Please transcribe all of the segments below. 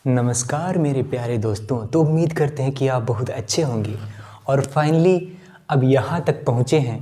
नमस्कार मेरे प्यारे दोस्तों। तो उम्मीद करते हैं कि आप बहुत अच्छे होंगे और फाइनली अब यहाँ तक पहुँचे हैं।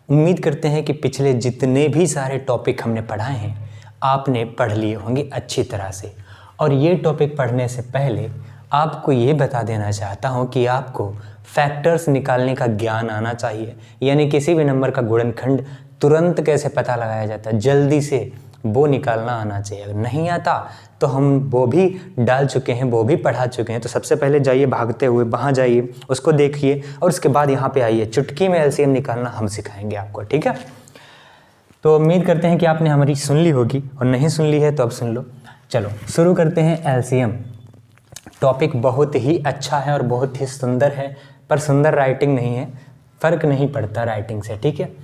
उम्मीद करते हैं कि पिछले जितने भी सारे टॉपिक हमने पढ़ाए हैं आपने पढ़ लिए होंगे अच्छी तरह से। और ये टॉपिक पढ़ने से पहले आपको ये बता देना चाहता हूँ कि आपको फैक्टर्स निकालने का ज्ञान आना चाहिए, यानी किसी भी नंबर का गुणनखंड तुरंत कैसे पता लगाया जाता है, जल्दी से वो निकालना आना चाहिए। अगर नहीं आता तो हम वो भी डाल चुके हैं, वो भी पढ़ा चुके हैं। तो सबसे पहले जाइए, भागते हुए वहाँ जाइए, उसको देखिए और उसके बाद यहाँ पे आइए। चुटकी में एलसीएम निकालना हम सिखाएंगे आपको, ठीक है। तो उम्मीद करते हैं कि आपने हमारी सुन ली होगी, और नहीं सुन ली है तो अब सुन लो। चलो शुरू करते हैं। एलसीएम टॉपिक बहुत ही अच्छा है और बहुत ही सुंदर है, पर सुंदर राइटिंग नहीं है, फ़र्क नहीं पड़ता राइटिंग से, ठीक है।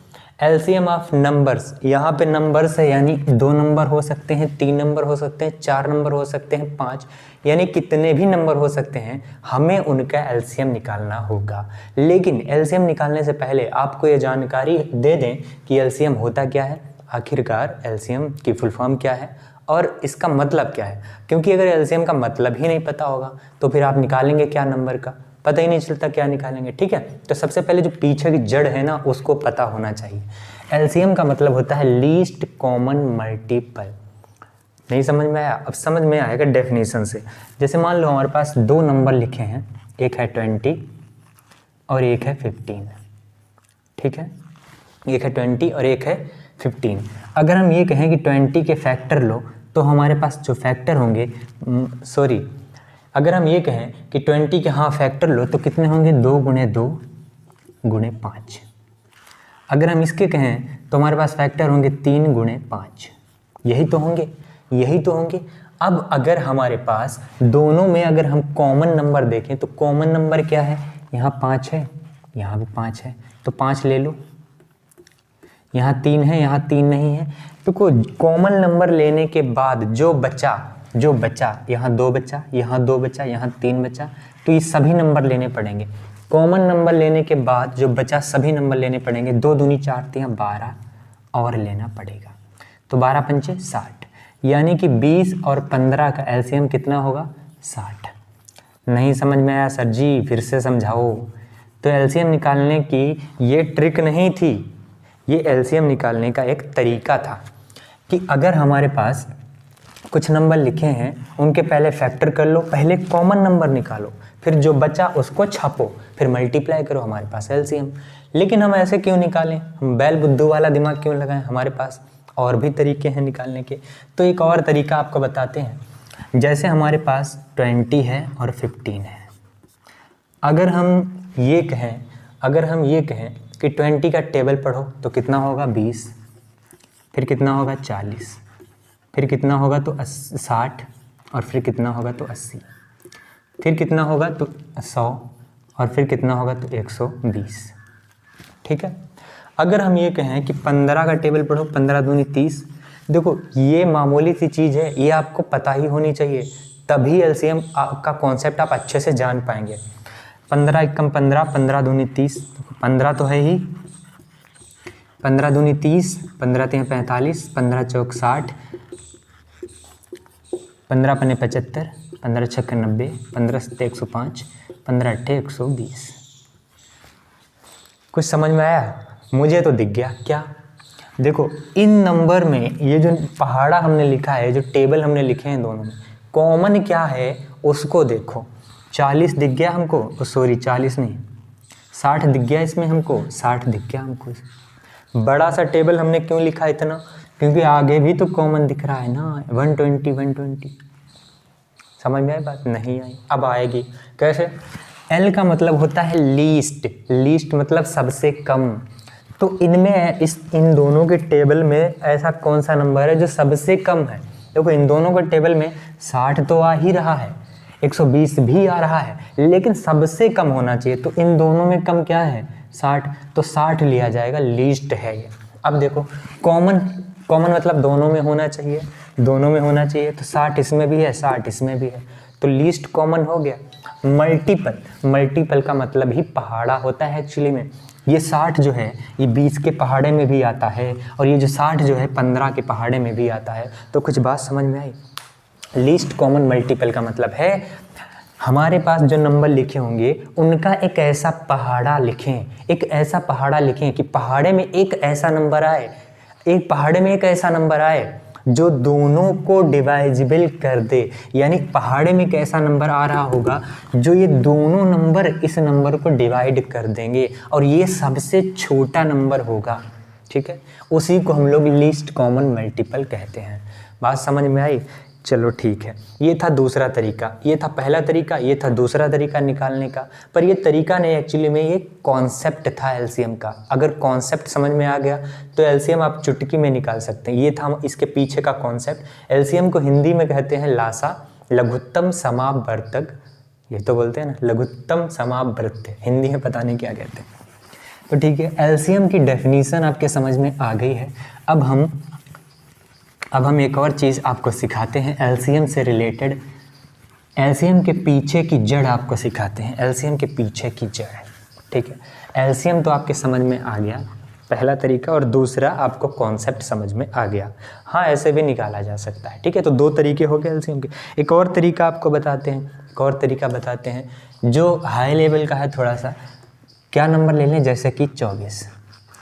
एलसीएम ऑफ नंबर्स, यहाँ पे नंबर्स है यानी 2 नंबर हो सकते हैं, 3 नंबर हो सकते हैं, 4 नंबर हो सकते हैं, 5, यानी कितने भी नंबर हो सकते हैं, हमें उनका एलसीएम निकालना होगा। लेकिन एलसीएम निकालने से पहले आपको ये जानकारी दे दें कि एलसीएम होता क्या है, आखिरकार एलसीएम की फुल फॉर्म क्या है और इसका मतलब क्या है। क्योंकि अगर एलसीएम का मतलब ही नहीं पता होगा तो फिर आप निकालेंगे क्या, नंबर का पता ही नहीं चलता क्या निकालेंगे, ठीक है। तो सबसे पहले जो पीछे की जड़ है ना, उसको पता होना चाहिए। एलसीएम का मतलब होता है लीस्ट कॉमन मल्टीपल। नहीं समझ में आया? अब समझ में आएगा डेफिनेशन से। जैसे मान लो हमारे पास 2 नंबर लिखे हैं, एक है 20 और एक है 15, ठीक है। एक है 20 और एक है 15। अगर हम ये कहें कि 20 के फैक्टर लो तो हमारे पास जो फैक्टर होंगे, अगर हम ये कहें कि 20 के फैक्टर लो तो कितने होंगे, 2 गुणे 2 गुणे 5। अगर हम इसके कहें तो हमारे पास फैक्टर होंगे 3 गुणे 5। यही तो होंगे। अब अगर हमारे पास दोनों में अगर हम कॉमन नंबर देखें तो कॉमन नंबर क्या है, यहाँ 5 है, यहाँ भी 5 है, तो 5 ले लो। यहाँ 3 है, यहाँ 3 नहीं है। तो कॉमन नंबर लेने के बाद जो बचा, यहाँ 2 बचा, यहाँ 2 बचा, यहाँ 3 बचा, तो ये सभी नंबर लेने पड़ेंगे। कॉमन नंबर लेने के बाद जो बचा सभी नंबर लेने पड़ेंगे। 2 दूनी 4 3 12 और लेना पड़ेगा। तो 12 पंचे 60, यानी कि 20 और 15 का एलसीएम कितना होगा, 60। नहीं समझ में आया सर जी, फिर से समझाओ। तो एलसीएम निकालने की ये ट्रिक नहीं थी, ये एलसीएम निकालने का एक तरीका था कि अगर हमारे पास कुछ नंबर लिखे हैं उनके पहले फैक्टर कर लो, पहले कॉमन नंबर निकालो, फिर जो बचा उसको छापो, फिर मल्टीप्लाई करो, हमारे पास एलसीएम। लेकिन हम ऐसे क्यों निकालें, हम बैल बुद्धू वाला दिमाग क्यों लगाएं, हमारे पास और भी तरीके हैं निकालने के। तो एक और तरीका आपको बताते हैं। जैसे हमारे पास 20 है और 15 है। अगर हम ये कहें कि 20 का टेबल पढ़ो तो कितना होगा, 20, फिर कितना होगा 40, फिर कितना होगा तो 60, और फिर कितना होगा तो 80, फिर कितना होगा तो 100, और फिर कितना होगा तो 120, ठीक है। अगर हम ये कहें कि 15 का टेबल पढ़ो, 15 दूनी 30, देखो ये मामूली सी चीज़ है, ये आपको पता ही होनी चाहिए, तभी एलसीएम का कॉन्सेप्ट आप अच्छे से जान पाएंगे। 15 एकम 15, 15 दूनी 30, 15 तो है ही, 15 दूनी 30, 15 3 45, 15 चौक 60, 15 पन्ने 75, 15 छक्के 90, 15 सत्ते 105, 15 अट्ठे 120। कुछ समझ में आया? मुझे तो दिख गया। क्या? देखो इन नंबर में ये जो पहाड़ा हमने लिखा है, जो टेबल हमने लिखे हैं दोनों में, कॉमन क्या है उसको देखो। 40 दिख गया हमको, 40 नहीं 60 दिख गया इसमें हमको, 60 दिख गया हमको। बड़ा सा टेबल हमने क्यों लिखा इतना, क्योंकि आगे भी तो कॉमन दिख रहा है ना, 120। समझ में आई बात? नहीं आई, अब आएगी। कैसे? एल का मतलब होता है लीस्ट मतलब सबसे कम। तो इनमें इन दोनों के टेबल में ऐसा कौन सा नंबर है जो सबसे कम है? देखो इन दोनों के टेबल में 60 तो आ ही रहा है, 120 भी आ रहा है, लेकिन सबसे कम होना चाहिए। तो इन दोनों में कम क्या है? 60, तो 60 लिया जाएगा, लीस्ट है ये। अब देखो कॉमन मतलब दोनों में होना चाहिए, तो 60 इसमें भी है, 60 इसमें भी है, तो लीस्ट कॉमन हो गया। मल्टीपल का मतलब ही पहाड़ा होता है एक्चुअली में। ये 60 जो है ये 20 के पहाड़े में भी आता है, और ये जो 60 जो है 15 के पहाड़े में भी आता है। तो कुछ बात समझ में आई? लीस्ट कॉमन मल्टीपल का मतलब है हमारे पास जो नंबर लिखे होंगे उनका एक ऐसा पहाड़ा लिखें, एक ऐसा पहाड़ा लिखें कि पहाड़े में एक ऐसा नंबर आए, एक पहाड़े में एक ऐसा नंबर आए जो दोनों को डिवाइजिबल कर दे। यानी पहाड़े में एक ऐसा नंबर आ रहा होगा जो ये दोनों नंबर इस नंबर को डिवाइड कर देंगे और ये सबसे छोटा नंबर होगा। ठीक है, उसी को हम लोग लीस्ट कॉमन मल्टीपल कहते हैं। बात समझ में आई? चलो ठीक है, ये था दूसरा तरीका, ये था पहला तरीका, ये था दूसरा तरीका निकालने का। पर ये तरीका नहीं, एक्चुअली में ये कॉन्सेप्ट था एलसीएम का। अगर कॉन्सेप्ट समझ में आ गया तो एलसीएम आप चुटकी में निकाल सकते हैं। ये था इसके पीछे का कॉन्सेप्ट। एलसीएम को हिंदी में कहते हैं लासा, लघुत्तम समावर्तक, ये तो बोलते हैं ना लघुत्तम समावर्त्य, हिंदी में पता नहीं क्या कहते हैं। तो ठीक है, एलसीएम की डेफिनीशन आपके समझ में आ गई है। अब हम एक और चीज़ आपको सिखाते हैं एलसीएम से रिलेटेड। एलसीएम के पीछे की जड़ आपको सिखाते हैं, एलसीएम के पीछे की जड़। ठीक है, एलसीएम तो आपके समझ में आ गया, पहला तरीका, और दूसरा आपको कॉन्सेप्ट समझ में आ गया। हाँ, ऐसे भी निकाला जा सकता है। ठीक है, तो दो तरीके हो गए एलसीएम के। एक और तरीका आपको बताते हैं, एक और तरीका बताते हैं जो हाई लेवल का है थोड़ा सा। क्या नंबर ले लें, जैसे कि 24,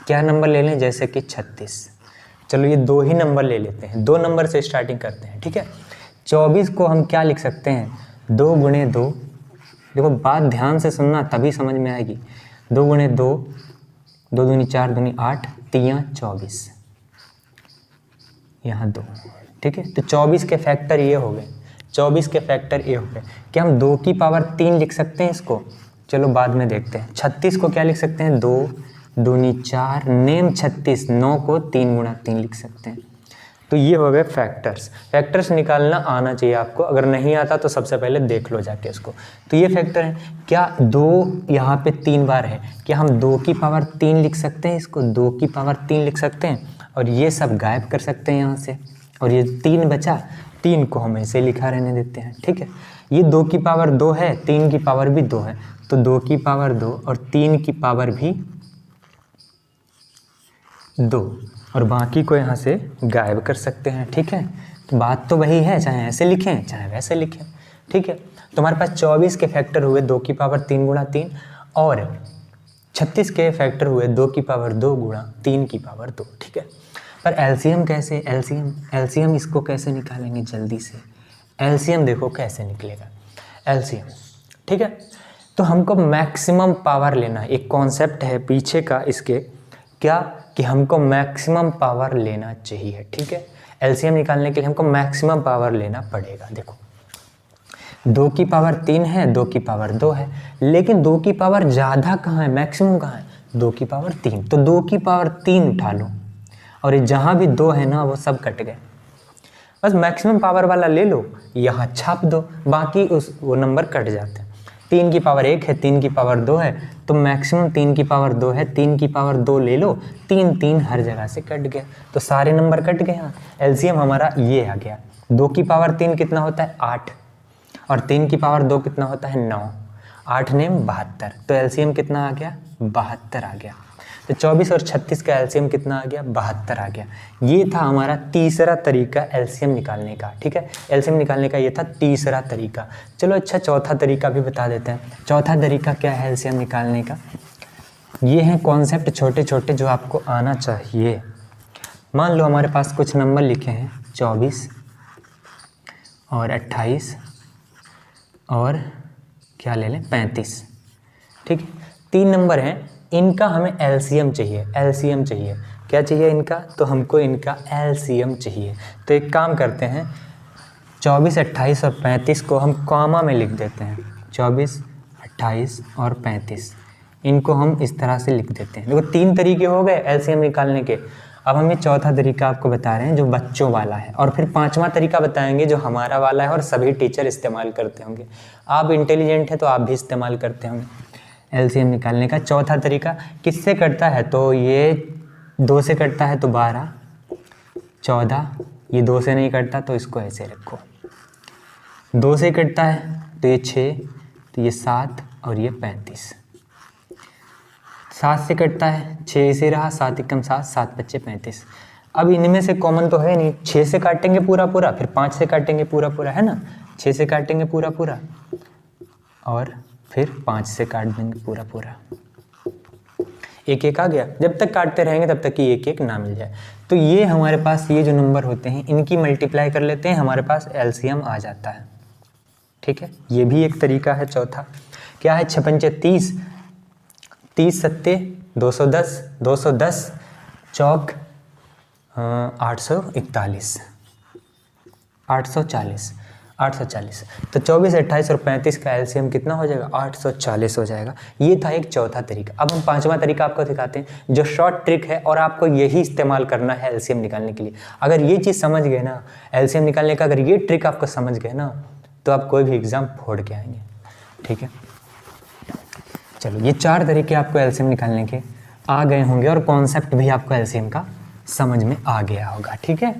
क्या नंबर ले लें, जैसे कि 36। चलो ये दो ही नंबर ले लेते हैं, दो नंबर से स्टार्टिंग करते हैं। ठीक है, 24 को हम क्या लिख सकते हैं, 2 गुणे 2। देखो बात ध्यान से सुनना तभी समझ में आएगी। 2 गुणे 2, 2 दूनी 4, दूनी 8, 3 24, यहाँ 2। ठीक है, तो 24 के फैक्टर ये हो गए, 24 के फैक्टर ये हो गए। क्या हम 2 की पावर 3 लिख सकते हैं इसको? चलो बाद में देखते हैं। 36 को क्या लिख सकते हैं, 2 दूनी 4, नेम 36, 9 को 3 गुणा 3 लिख सकते हैं। तो ये हो गए फैक्टर्स। फैक्टर्स निकालना आना चाहिए आपको, अगर नहीं आता तो सबसे पहले देख लो जाके इसको। तो ये फैक्टर है। क्या 2 यहाँ पे 3 बार है, क्या हम 2 की पावर 3 लिख सकते हैं इसको? 2 की पावर 3 लिख सकते हैं और ये सब गायब कर सकते हैं यहाँ से, और ये 3 बचा, 3 को हम ऐसे लिखा रहने देते हैं। ठीक है, ये 2 की पावर 2 है, 3 की पावर भी 2 है, तो 2 की पावर 2 और 3 की पावर भी 2, और बाकी को यहाँ से गायब कर सकते हैं। ठीक है, तो बात तो वही है, चाहे ऐसे लिखें चाहे वैसे लिखें। ठीक है, तो हमारे पास 24 के फैक्टर हुए 2 की पावर 3 गुणा 3, और 36 के फैक्टर हुए 2 की पावर 2 गुणा 3 की पावर 2। ठीक है, पर एलसीएम कैसे, एलसीएम इसको कैसे निकालेंगे जल्दी से? एलसीएम देखो कैसे निकलेगा एलसीएम। ठीक है, तो हमको मैक्सिमम पावर लेना है, एक कॉन्सेप्ट है पीछे का इसके, क्या कि हमको मैक्सिमम पावर लेना चाहिए। ठीक है, एलसीएम निकालने के लिए हमको मैक्सिमम पावर लेना पड़ेगा। देखो 2 की पावर 3 है, 2 की पावर 2 है, लेकिन 2 की पावर ज़्यादा कहाँ है, मैक्सिमम कहाँ है, 2 की पावर 3। तो 2 की पावर 3 उठा लो, और ये जहाँ भी 2 है ना वो सब कट गए, बस मैक्सिमम पावर वाला ले लो, यहाँ छाप दो, बाकी वो नंबर कट जाते हैं। 3 की पावर 1 है, 3 की पावर 2 है, तो मैक्सिमम 3 की पावर 2 है, 3 की पावर 2 ले लो, 3 हर जगह से कट गया, तो सारे नंबर कट गए। हाँ, एलसीएम हमारा ये आ गया। 2 की पावर 3 कितना होता है, 8, और 3 की पावर 2 कितना होता है, 9, 8 नेम 72, तो एलसीएम कितना आ गया, 72 आ गया। तो 24 और 36 का एलसीएम कितना आ गया, 72 आ गया। ये था हमारा तीसरा तरीका एलसीएम निकालने का। ठीक है, एलसीएम निकालने का ये था तीसरा तरीका। चलो अच्छा, चौथा तरीका भी बता देते हैं। चौथा तरीका क्या है एलसीएम निकालने का? ये हैं कॉन्सेप्ट छोटे छोटे जो आपको आना चाहिए। मान लो हमारे पास कुछ नंबर लिखे हैं 24 और 28 और क्या ले लें 35। ठीक है, 3 नंबर हैं, इनका हमें एलसीएम चाहिए। एलसीएम चाहिए, क्या चाहिए इनका? तो हमको इनका एलसीएम चाहिए। तो एक काम करते हैं, 24, 28 और 35 को हम कॉमा में लिख देते हैं। 24, 28 और 35 इनको हम इस तरह से लिख देते हैं। देखो 3 तरीके हो गए एलसीएम निकालने के। अब हम ये चौथा तरीका आपको बता रहे हैं जो बच्चों वाला है, और फिर 5वां तरीका बताएंगे जो हमारा वाला है और सभी टीचर इस्तेमाल करते होंगे। आप इंटेलिजेंट हैं तो आप भी इस्तेमाल करते होंगे। एलसीएम निकालने का चौथा तरीका किससे कटता है? तो ये 2 से कटता है तो 12, 14, ये 2 से नहीं कटता तो इसको ऐसे रखो। 2 से कटता है तो ये 6, तो ये 7 और ये 35। 7 से कटता है, 6 इसे रहा, 7 एकम 7, 7 बच्चे 35। अब इनमें से कॉमन तो है नहीं, 6 से काटेंगे पूरा पूरा, फिर 5 से काटेंगे पूरा पूरा, है ना, 6 से काटेंगे पूरा पूरा और फिर 5 से काट देंगे पूरा पूरा, एक एक आ गया। जब तक काटते रहेंगे तब तक कि एक एक ना मिल जाए। तो ये हमारे पास ये जो नंबर होते हैं इनकी मल्टीप्लाई कर लेते हैं, हमारे पास एलसीएम आ जाता है। ठीक है, ये भी एक तरीका है। चौथा क्या है, 6 पंचे 30, 30 सत्ते 210, 210 चौक 841, 840, 840। तो 24, 28 और 35 का एलसीएम कितना हो जाएगा, 840 हो जाएगा। ये था एक चौथा तरीका। अब हम पांचवा तरीका आपको दिखाते हैं जो शॉर्ट ट्रिक है और आपको यही इस्तेमाल करना है एलसीएम निकालने के लिए। अगर ये चीज़ समझ गए ना, एलसीएम निकालने का अगर ये ट्रिक आपको समझ गए ना, तो आप कोई भी एग्ज़ाम फोड़ के आएंगे। ठीक है, चलो ये 4 तरीके आपको एलसीएम निकालने के आ गए होंगे और कॉन्सेप्ट भी आपको एलसीएम का समझ में आ गया होगा। ठीक है,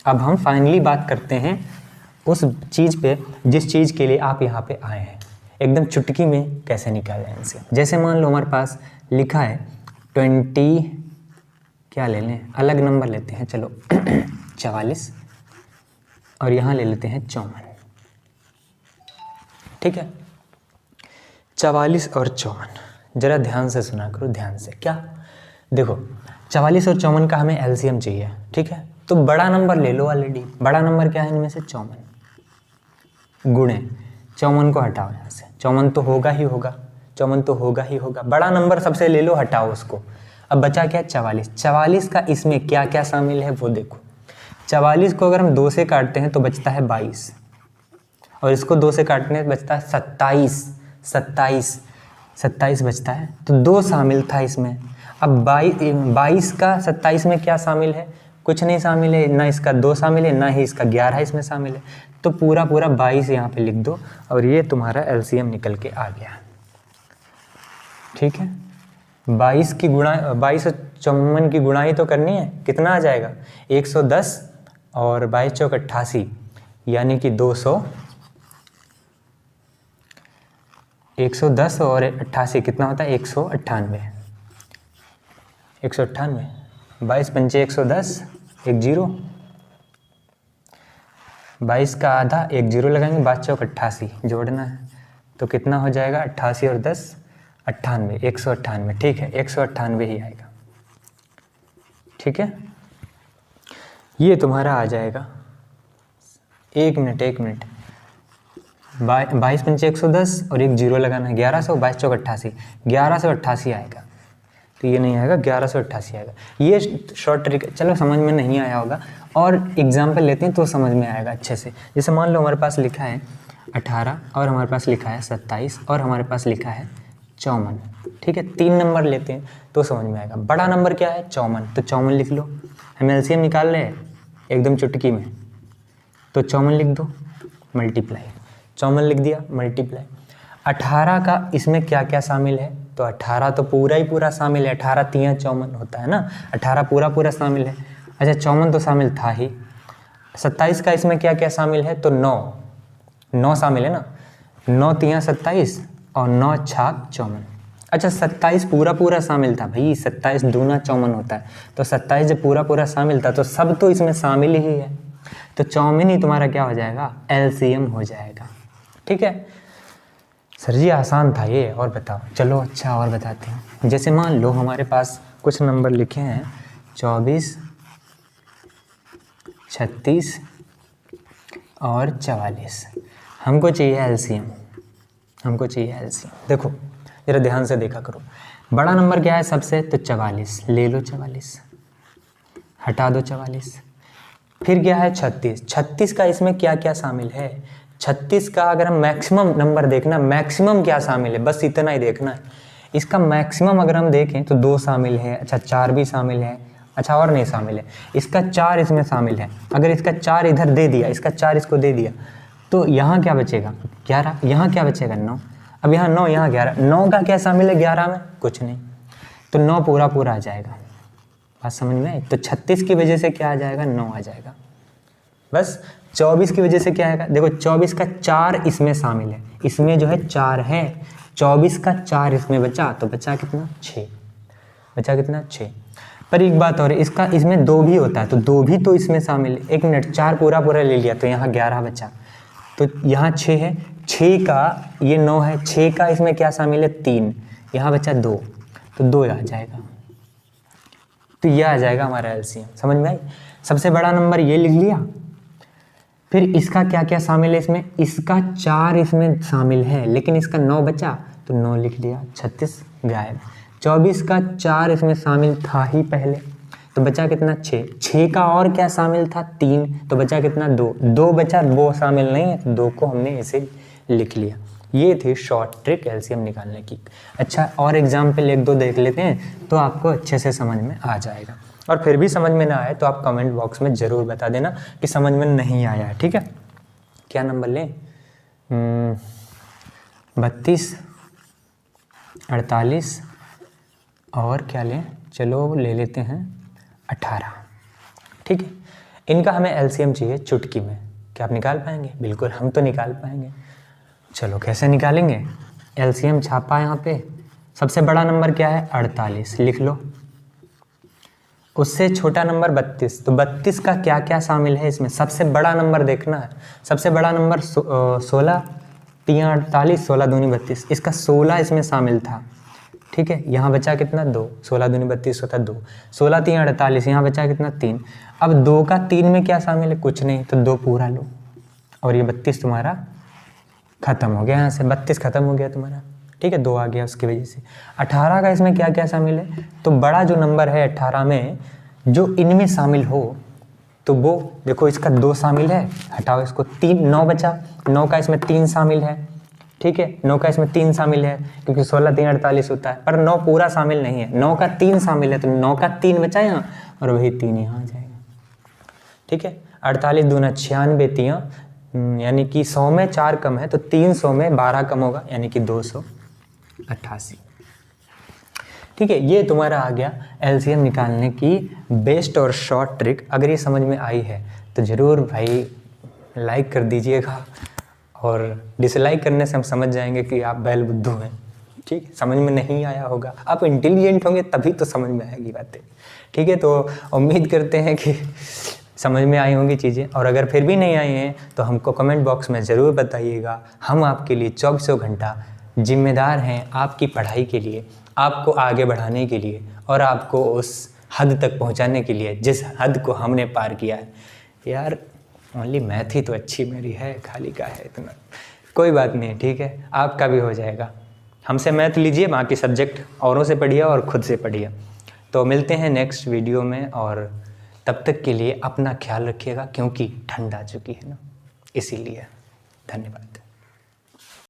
अब हम फाइनली बात करते हैं उस चीज़ पे जिस चीज़ के लिए आप यहाँ पे आए हैं, एकदम चुटकी में कैसे निकालें एलसीएम। जैसे मान लो हमारे पास लिखा है 20, क्या ले लें, अलग नंबर लेते हैं, चलो 44 और यहाँ ले लेते हैं 54। ठीक है, 44 और 54, ज़रा ध्यान से सुना करो, ध्यान से। क्या देखो, 44 और 54 का हमें एलसीएम चाहिए। ठीक है, तो बड़ा नंबर ले लो ऑलरेडी। बड़ा नंबर क्या है इनमें से, 54 गुणे 54 को हटाओ यहाँ से, 54 तो होगा ही होगा, 54 तो होगा ही होगा। बड़ा नंबर सबसे ले लो, हटाओ उसको। अब बचा क्या, 44। 44 का इसमें क्या क्या शामिल है वो देखो। 44 को अगर हम 2 से काटते हैं तो बचता है 22 और इसको 2 से काटने बचता है 27 बचता है। तो 2 शामिल था इसमें। अब 22 का 27 में क्या शामिल है, कुछ नहीं शामिल है, ना इसका 2 शामिल है, ना ही इसका 11 इसमें शामिल है। तो पूरा पूरा 22 यहाँ पे लिख दो और ये तुम्हारा एलसीएम निकल के आ गया। ठीक है, 22 की गुणा, 22 और 54 की गुणाई तो करनी है, कितना आ जाएगा, 110 और 22 चौक 88, यानी कि 110 और 88 कितना होता है, 198। 22 पंचे 110, एक जीरो, 22 का आधा, एक जीरो लगाएंगे, 22 चौक 88 जोड़ना है तो कितना हो जाएगा, 88 और 10 98, 198। ठीक है, 198 ही आएगा। ठीक है, ये तुम्हारा आ जाएगा। एक मिनट 22 पंचे 110 और एक जीरो लगाना है, 1100, 22 चौक 88, 1188 आएगा। तो ये नहीं आएगा, 1188 आएगा। ये शॉर्ट ट्रिक, चलो समझ में नहीं आया होगा और एग्जाम्पल लेते हैं तो समझ में आएगा अच्छे से। जैसे मान लो हमारे पास लिखा है 18 और हमारे पास लिखा है 27 और हमारे पास लिखा है 54। ठीक है, 3 नंबर लेते हैं तो समझ में आएगा। बड़ा नंबर क्या है, 54, तो 54 लिख लो। हम एलसीएम निकाल रहे हैं एकदम चुटकी में, तो 54 लिख दो, मल्टीप्लाई, 54 लिख दिया, मल्टीप्लाई। 18 का इसमें क्या क्या शामिल है, तो 18 तो पूरा ही पूरा शामिल है, 18 3 54 होता है ना, 18 पूरा पूरा शामिल है। अच्छा 54 तो शामिल था ही। 27 का इसमें क्या क्या शामिल है, तो 9 शामिल है ना, 9 3 27 और 9 छाक 54। अच्छा 27 पूरा पूरा शामिल था भाई, 27 दूना 54 होता है, तो 27 जब पूरा पूरा शामिल था तो सब तो इसमें शामिल ही है, तो 54 ही तुम्हारा क्या हो जाएगा, एलसीएम हो जाएगा। ठीक है सर जी, आसान था ये, और बताओ। चलो अच्छा और बताते हैं। जैसे मान लो हमारे पास कुछ नंबर लिखे हैं 24, 36 और 44। हमको चाहिए एलसीएम, हमको चाहिए एलसीएम। देखो जरा ध्यान से देखा करो, बड़ा नंबर क्या है सबसे, तो 44, ले लो 44, हटा दो 44। फिर क्या है 36, 36 का इसमें क्या क्या शामिल है, 36 का अगर हम मैक्सिमम नंबर देखना, मैक्सिमम क्या शामिल है, बस इतना ही देखना है। इसका मैक्सिमम अगर हम देखें तो 2 शामिल है, अच्छा 4 भी शामिल है, अच्छा और नहीं शामिल है, इसका 4 इसमें शामिल है। अगर इसका 4 इधर दे दिया, इसका 4 इसको दे दिया, तो यहाँ क्या बचेगा 11, यहाँ क्या बचेगा 9। अब यहाँ 9, यहाँ 11, 9 का क्या शामिल है 11 में, कुछ नहीं, तो 9 पूरा पूरा आ जाएगा। बात समझ में आई? तो 36 की वजह से क्या आ जाएगा, 9 आ जाएगा। बस 24 की वजह से क्या आएगा, देखो 24 का 4 इसमें शामिल है, इसमें जो है 4 है, 24 का 4 इसमें बचा, तो बचा कितना 6, बचा कितना 6। पर एक बात और है, इसका इसमें 2 भी होता है तो 2 भी तो इसमें शामिल है। 1 मिनट, 4 पूरा ले लिया तो यहाँ 11 बचा, तो यहाँ 6 है, 6 का ये 9 है, 6 का इसमें क्या शामिल है 3, यहाँ बचा 2, तो 2 आ जाएगा। तो ये आ जाएगा हमारा एलसीएम। समझ में आई? सबसे बड़ा नंबर ये लिख लिया, फिर इसका क्या क्या शामिल है इसमें, इसका 4 इसमें शामिल है लेकिन इसका 9 बचा तो 9 लिख लिया, 36 गायब। 24 का 4 इसमें शामिल था ही पहले, तो बचा कितना 6, 6 का और क्या शामिल था 3, तो बचा कितना 2, 2 बचा, वो शामिल नहीं है तो 2 को हमने ऐसे लिख लिया। ये थी शॉर्ट ट्रिक एलसीएम निकालने की। अच्छा, और एग्जाम्पल 1-2 देख लेते हैं तो आपको अच्छे से समझ में आ जाएगा। और फिर भी समझ में ना आए तो आप कमेंट बॉक्स में ज़रूर बता देना कि समझ में नहीं आया है, ठीक है। क्या नंबर लें? 32, 48 और क्या लें, चलो ले लेते हैं 18, ठीक है। इनका हमें एलसीएम चाहिए चुटकी में। क्या आप निकाल पाएंगे? बिल्कुल, हम तो निकाल पाएंगे। चलो कैसे निकालेंगे? एलसीएम छापा यहाँ पे। सबसे बड़ा नंबर क्या है? 48, लिख लो। उससे छोटा नंबर 32, तो 32 का क्या क्या शामिल है इसमें? सबसे बड़ा नंबर देखना है। सबसे बड़ा नंबर 16, 3 48, 16 दूनी 32, इसका 16 इसमें शामिल था, ठीक है। यहाँ बचा कितना 2, 16 दूनी 32 होता 2, 16 3 48, यहाँ बचा कितना 3। अब 2 का 3 में क्या शामिल है? कुछ नहीं, तो 2 पूरा लो और ये 32 तुम्हारा खत्म हो गया। यहाँ से 32 खत्म हो गया तुम्हारा, ठीक है, 2 आ गया उसकी वजह से। 18 का इसमें क्या क्या शामिल है? तो बड़ा जो नंबर है 18 में, जो इनमें शामिल हो तो वो देखो, इसका 2 शामिल है, हटाओ इसको, 3, 9 बचा, 9 का इसमें 3 शामिल है, ठीक है, 9 का इसमें 3 शामिल है क्योंकि 16 3 48 होता है, पर 9 पूरा शामिल नहीं है, 9 का 3 शामिल है, तो 9 का 3 बचा यहाँ और वही 3 यहाँ आ जाएगा, ठीक है। 48 दूना 96, 3 यानी कि 100 में 4 कम है तो 300 में 12 कम होगा यानी कि 288, ठीक है। ये तुम्हारा आ गया एलसीएम निकालने की बेस्ट और शॉर्ट ट्रिक। अगर ये समझ में आई है तो ज़रूर भाई लाइक कर दीजिएगा, और डिसलाइक करने से हम समझ जाएंगे कि आप बैल बुद्धू हैं, ठीक है। समझ में नहीं आया होगा, आप इंटेलिजेंट होंगे तभी तो समझ में आएगी बातें, ठीक है। तो उम्मीद करते हैं कि समझ में आई होंगी चीज़ें, और अगर फिर भी नहीं आई हैं तो हमको कमेंट बॉक्स में ज़रूर बताइएगा। हम आपके लिए 24 घंटा जिम्मेदार हैं आपकी पढ़ाई के लिए, आपको आगे बढ़ाने के लिए और आपको उस हद तक पहुंचाने के लिए जिस हद को हमने पार किया है। यार ओनली मैथ ही तो अच्छी मेरी है, खाली का है इतना, कोई बात नहीं, ठीक है, आपका भी हो जाएगा। हमसे मैथ लीजिए, बाकी सब्जेक्ट औरों से पढ़िए और ख़ुद से पढ़िए। तो मिलते हैं नेक्स्ट वीडियो में, और तब तक के लिए अपना ख्याल रखिएगा क्योंकि ठंड आ चुकी है ना, इसीलिए। धन्यवाद।